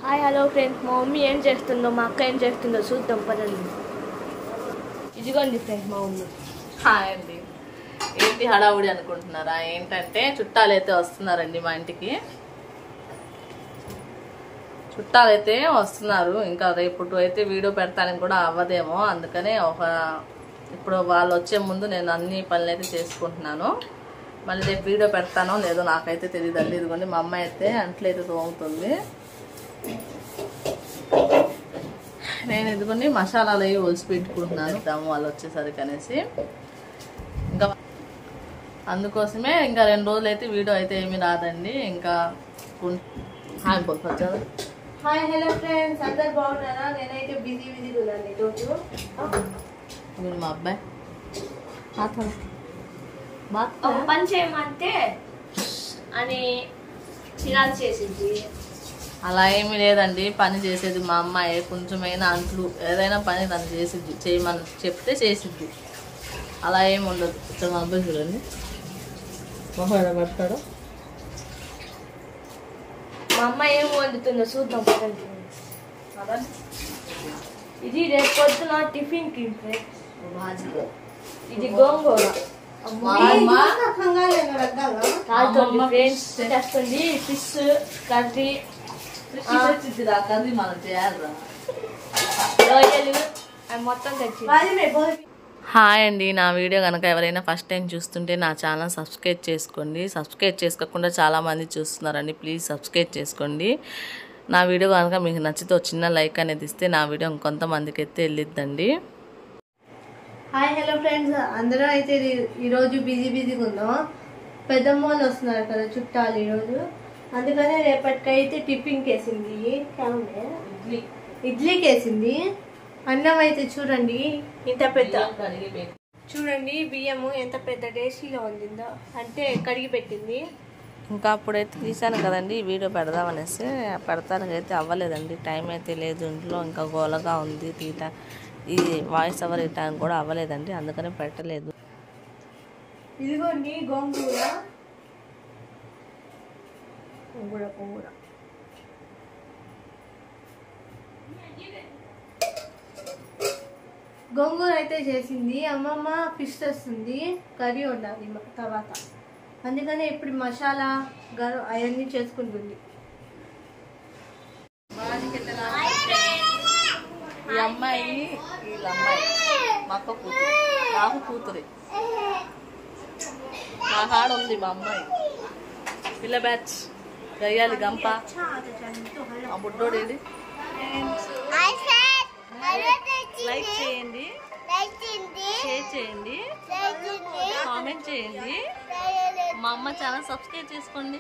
Hi hello friends, మా mummy ఏం చేస్తుందో మా అక్క ఏం చేస్తుందో చూద్దాం పదండి. ఇదిగోండి ఫ్రెండ్స్ మా మమ్మీ. హాయ్ అండి. ఏంటి హడావుడి అనుకుంటున్నారా? ఏంటంటే చుట్టాలైతే వస్తున్నారండి మా ఇంటికి. చుట్టాలైతే వస్తున్నారు. ఇంకా రేపు అయితే వీడియో పెడతానికి కూడా అవ్వదేమో, అందుకనే ఇప్పుడు వాళ్ళు వచ్చే ముందు నేను అన్ని పనులు అయితే చేసుకుంటున్నాను. మళ్ళీ రేపు వీడియో పెడతానో లేదో నాకైతే తెలియదండి. ఇదిగోండి మా అమ్మాయి అయితే అంట్లయితే తోముతుంది. నేను ఇదిగోండి మసాలాలు అవి ఒలిసి పెట్టుకుంటున్నాను వాళ్ళు వచ్చేసరికి అనేసి. ఇంకా అందుకోసమే ఇంకా 2 రోజులు అయితే వీడియో అయితే ఏమీ రాదండి. ఇంకా హాయ్ హలో ఫ్రెండ్స్, అందరు బాగున్నారా? నేనైతే బిజీ ఉన్నాను ఈరోజు. మీరు మా అబ్బాయి ఒక పని చేయమంటే అని చిరాకు చేసింది. అలా ఏమీ లేదండి, పని చేసేది మా అమ్మాయి. కొంచెమైనా అంట్లు ఏదైనా పని తను చేసిద్ది, చేయమని చెప్తే చేసిద్ది. అలా ఏమి ఉండదు. ఇక్కడ మా అబ్బాయి చూడండి మొహం పడతాడు. మా అమ్మ ఏం వండుతుందో చూద్దాం పదండి. ఇది రేపు పొద్దున టిఫిన్ కి ఇది గోంగూర ఫ్రెండ్స్ చేస్తుంది. ఫిష్ కర్రీ మనం చేయాలి. రొయ్యలు మొత్తం తెచ్చి. హాయ్ అండి. నా వీడియో కనుక ఎవరైనా ఫస్ట్ టైం చూస్తుంటే నా ఛానల్ సబ్స్క్రైబ్ చేసుకోండి. సబ్స్క్రైబ్ చేసుకోకుండా చాలామంది చూస్తున్నారండి. ప్లీజ్ సబ్స్క్రైబ్ చేసుకోండి. నా వీడియో కనుక మీకు నచ్చితే చిన్న లైక్ అనేది ఇస్తే నా వీడియో ఇంకొంతమందికి అయితే వెళ్ళిద్దండి. హాయ్ హలో ఫ్రెండ్స్, అందరూ అయితే ఈరోజు బిజీగా ఉన్నాం. పెద్దమ్మ వాళ్ళు వస్తున్నారు కదా చుట్టాలు ఈరోజు, అందుకనే రేపటికైతే టిఫిన్కి వేసింది. ఇడ్లీకి వేసింది. అన్నం అయితే చూడండి ఇంత పెద్ద, చూడండి బియ్యము ఎంత పెద్ద డేసీలో ఉండిందో, అంటే కడిగి పెట్టింది. ఇంకా అప్పుడైతే తీసాను కదండి వీడియో పెడదామనేసి. పెడతానికైతే అవ్వలేదండి, టైం అయితే లేదు ఇంట్లో. ఇంకా గోలగా ఉంది, ఈ వాయిస్ ఓవర్ ఇవ్వడానికి కూడా అవ్వలేదండి, అందుకనే పెట్టలేదు. ఇదిగోండి గోంగూర గోంగూర అయితే చేసింది. అమ్మమ్మ ఫిష్ చేస్తుంది, కర్రీ ఉండాలి తర్వాత, అందుకనే ఇప్పుడు మసాలా అవన్నీ చేసుకుంటుంది. ఈ అమ్మాయి వీళ్ళ అమ్మాయి మా అక్క కూతురు, నాకు కూతురి. మా కాడ ఉంది మా అమ్మాయి. పిల్ల బ్యాచ్ గయ్యాలి గంప. ఆ బుడ్డోడేది. లైక్ చేయండి, షేర్ చేయండి, కామెంట్ చేయండి. మా అమ్మ ఛానల్ సబ్స్క్రైబ్ చేసుకోండి.